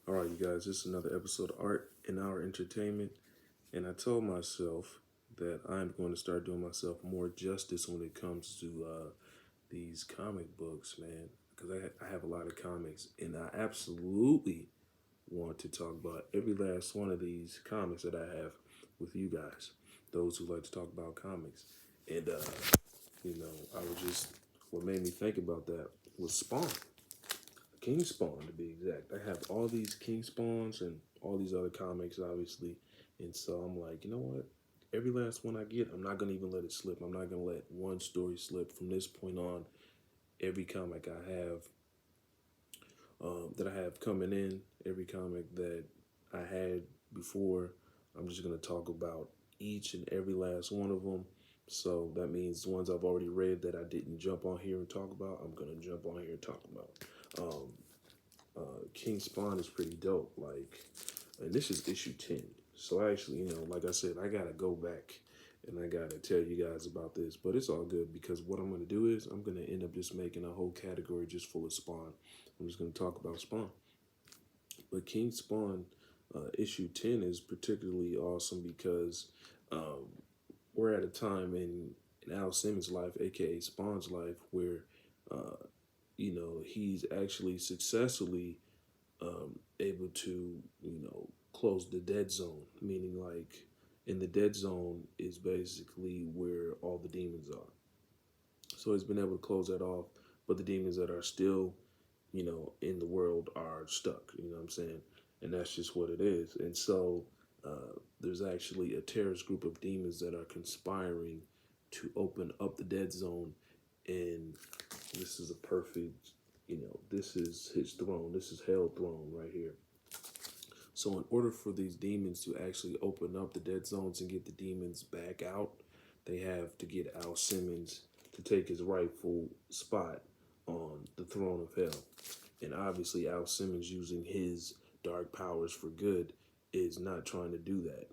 All right, you guys, this is another episode of Art in Our Entertainment. And I told myself that I'm going to start doing myself more justice when it comes to these comic books, man. Because I have a lot of comics, and I absolutely want to talk about every last one of these comics that I have with you guys, those who like to talk about comics. And, I was just, what made me think about that was Spawn. King Spawn to be exact. I have all these King Spawns and all these other comics, obviously, and so I'm like, you know what? Every last one I get, I'm not gonna even let it slip. I'm not gonna let one story slip from this point on. Every comic I have that I have coming in, every comic that I had before, I'm just gonna talk about each and every last one of them. So that means the ones I've already read that I didn't jump on here and talk about, I'm gonna jump on here and talk about. Um, King Spawn is pretty dope. And this is issue 10. So actually, like I said, I gotta go back and I gotta tell you guys about this, but it's all good because what I'm gonna do is I'm gonna end up just making a whole category just full of Spawn. I'm just gonna talk about Spawn. But King Spawn issue 10 is particularly awesome because um, we're at a time in Al Simmons' life, aka Spawn's life, where he's actually successfully able to, close the dead zone, meaning like in the dead zone is basically where all the demons are. So he's been able to close that off, but the demons that are still, in the world are stuck, you know what I'm saying? And that's just what it is. And so there's actually a terrorist group of demons that are conspiring to open up the dead zone. And this is a perfect, this is his throne. This is Hell throne right here. So in order for these demons to actually open up the dead zones and get the demons back out, they have to get Al Simmons to take his rightful spot on the throne of hell. And obviously Al Simmons using his dark powers for good is not trying to do that.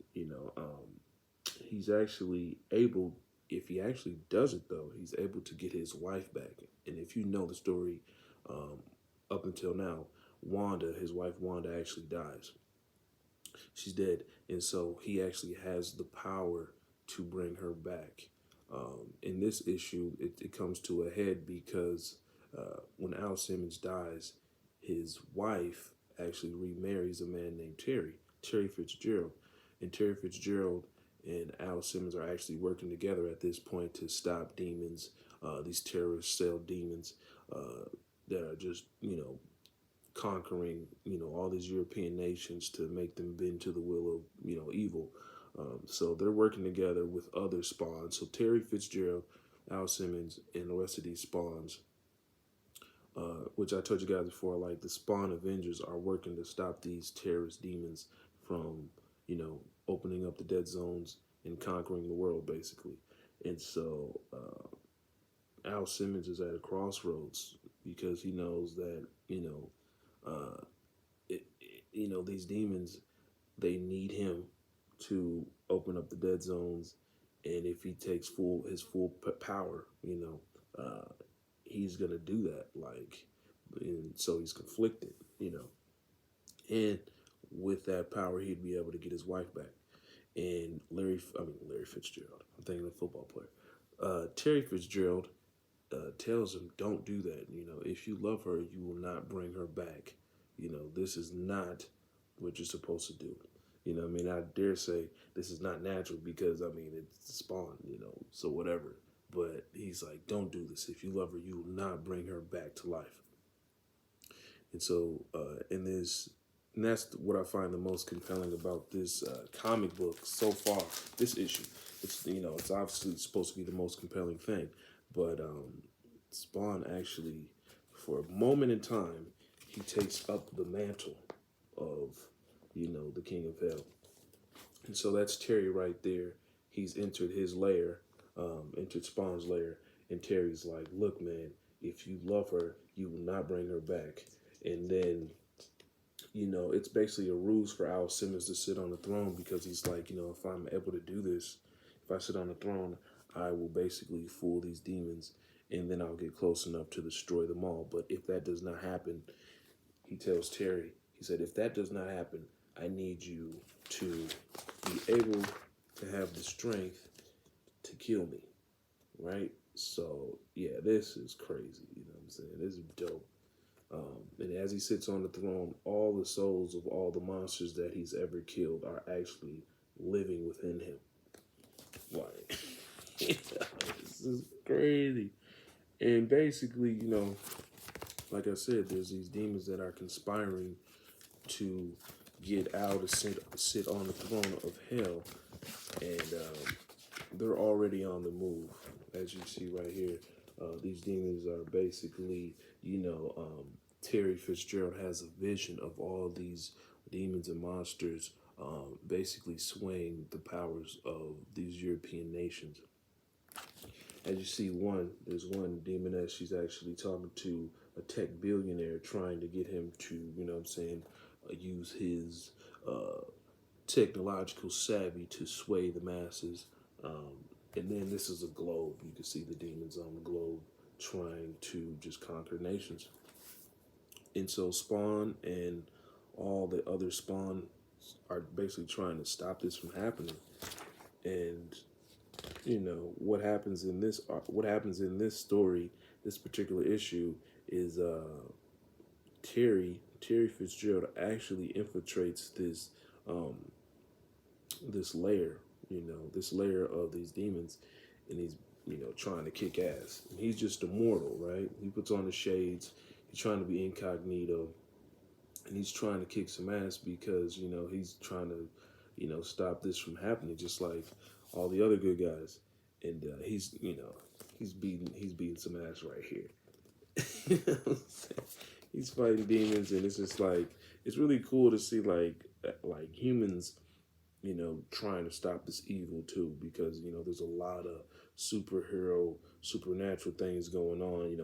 He's actually able, if he actually does it though, he's able to get his wife back. And if you know the story um, up until now, Wanda, his wife Wanda, actually dies. She's dead, and so he actually has the power to bring her back. In this issue, it comes to a head because when Al Simmons dies, his wife actually remarries a man named Terry Fitzgerald, and Terry Fitzgerald and Al Simmons are actually working together at this point to stop demons, these terrorist cell demons that are just conquering, all these European nations to make them bend to the will of, evil. So they're working together with other spawns. So Terry Fitzgerald, Al Simmons, and the rest of these spawns, which I told you guys before, like the Spawn Avengers are working to stop these terrorist demons from, opening up the dead zones and conquering the world, basically. And so Al Simmons is at a crossroads because he knows that, these demons, they need him to open up the dead zones, and if he takes his full power, he's gonna do that. And so he's conflicted, and with that power, he'd be able to get his wife back. And Larry Fitzgerald. I'm thinking of a football player. Terry Fitzgerald tells him, "Don't do that. If you love her, you will not bring her back. This is not what you're supposed to do. I dare say this is not natural because it's Spawn. So whatever. But he's like, don't do this. If you love her, you will not bring her back to life. And so and that's what I find the most compelling about this comic book so far. This issue, it's obviously supposed to be the most compelling thing, but Spawn actually, for a moment in time, he takes up the mantle of, the King of Hell. And so that's Terry right there. He's entered his lair, entered Spawn's lair, and Terry's like, look, man, if you love her, you will not bring her back. And then, it's basically a ruse for Al Simmons to sit on the throne because he's like, if I'm able to do this, if I sit on the throne, I will basically fool these demons and then I'll get close enough to destroy them all. But if that does not happen, he tells Terry He said, if that does not happen, I need you to be able to have the strength to kill me, right? So yeah, this is crazy. You know what I'm saying? This is dope. And as he sits on the throne, all the souls of all the monsters that he's ever killed are actually living within him. Like, this is crazy. And basically, like I said, there's these demons that are conspiring to get Al to sit on the throne of hell, and they're already on the move, as you see right here. These demons are basically, Terry Fitzgerald has a vision of all these demons and monsters basically swaying the powers of these European nations. As you see, there's one demoness, she's actually talking to a tech billionaire trying to get him to, use his technological savvy to sway the masses. And then this is a globe. You can see the demons on the globe trying to just conquer nations. And so Spawn and all the other Spawn are basically trying to stop this from happening. And what happens in this story, this particular issue, is Terry Fitzgerald actually infiltrates this layer, this layer of these demons, and he's trying to kick ass. And he's just immortal, right? He puts on the shades. He's trying to be incognito, and he's trying to kick some ass because he's trying to stop this from happening, just like all the other good guys. And he's beating some ass right here. You know what I'm saying? He's fighting demons, and it's just like, it's really cool to see like humans trying to stop this evil too, because there's a lot of supernatural things going on.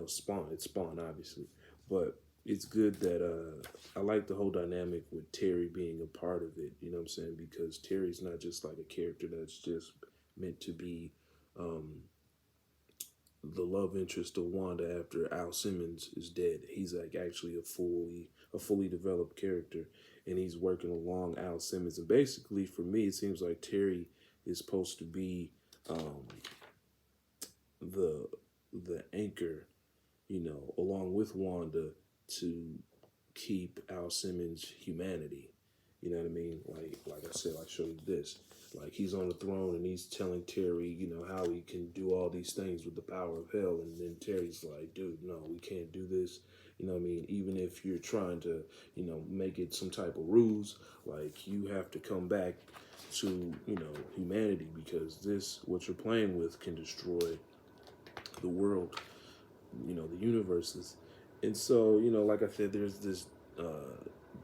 It's Spawn obviously, but it's good that I like the whole dynamic with Terry being a part of it. You know what I'm saying? Because Terry's not just like a character that's just meant to be the love interest of Wanda after Al Simmons is dead. He's like actually a fully developed character, and he's working along Al Simmons. And basically, for me, it seems like Terry is supposed to be the anchor, along with Wanda, to keep Al Simmons' humanity. You know what I mean? Like I said, I showed you this. Like, he's on the throne and he's telling Terry, how he can do all these things with the power of hell. And then Terry's like, dude, no, we can't do this. You know what I mean? Even if you're trying to, make it some type of ruse, like, you have to come back to, humanity, because what you're playing with can destroy the world, the universes. And so, like I said, there's this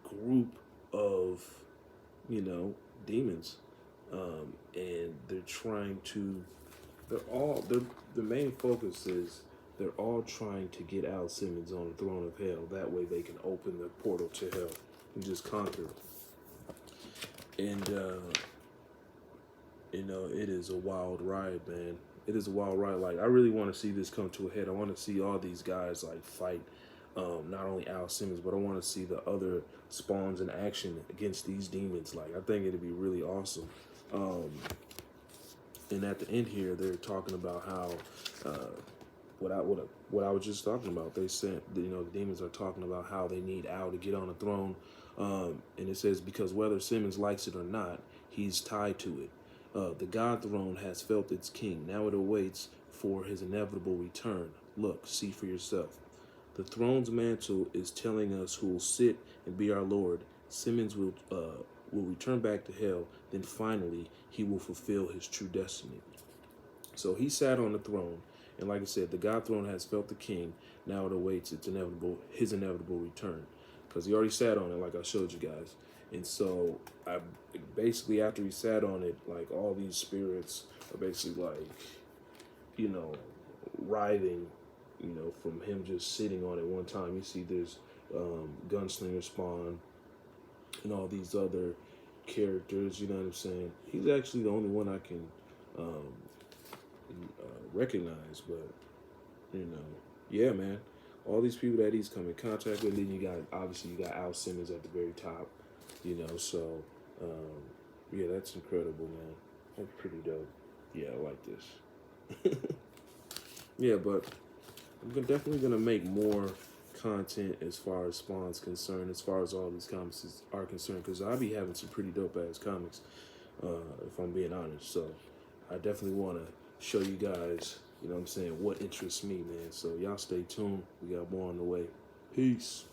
group of, demons. And they're trying to, the main focus is they're all trying to get Al Simmons on the throne of hell. That way they can open the portal to hell and just conquer. And, it is a wild ride, man. It is a wild ride. Like, I really want to see this come to a head. I want to see all these guys, like, fight not only Al Simmons, but I want to see the other Spawns in action against these demons. Like, I think it'd be really awesome. And at the end here, they're talking about how what I was just talking about. They said, the demons are talking about how they need Al to get on the throne, and it says, because whether Simmons likes it or not, he's tied to it. The God throne has felt its king. Now it awaits for his inevitable return. Look, see for yourself. The throne's mantle is telling us who will sit and be our Lord. Simmons will return back to hell. Then finally, he will fulfill his true destiny. So he sat on the throne, and like I said, the God throne has felt the king. Now it awaits his inevitable return, because he already sat on it, like I showed you guys. And so, basically, after he sat on it, like, all these spirits are basically like, writhing, from him just sitting on it one time. You see, there's Gunslinger Spawn and all these other characters. You know what I'm saying? He's actually the only one I can recognize, but yeah, man. all these people that he's come in contact with. Then you got obviously you got Al Simmons at the very top, you know. So yeah, that's incredible, man. That's pretty dope. Yeah, I like this. Yeah, but definitely gonna make more content as far as Spawn's concerned, as far as all these comics are concerned, because I'll be having some pretty dope ass comics, if I'm being honest. So I definitely want to show you guys, you know what I'm saying, what interests me, man. So y'all stay tuned. We got more on the way. Peace.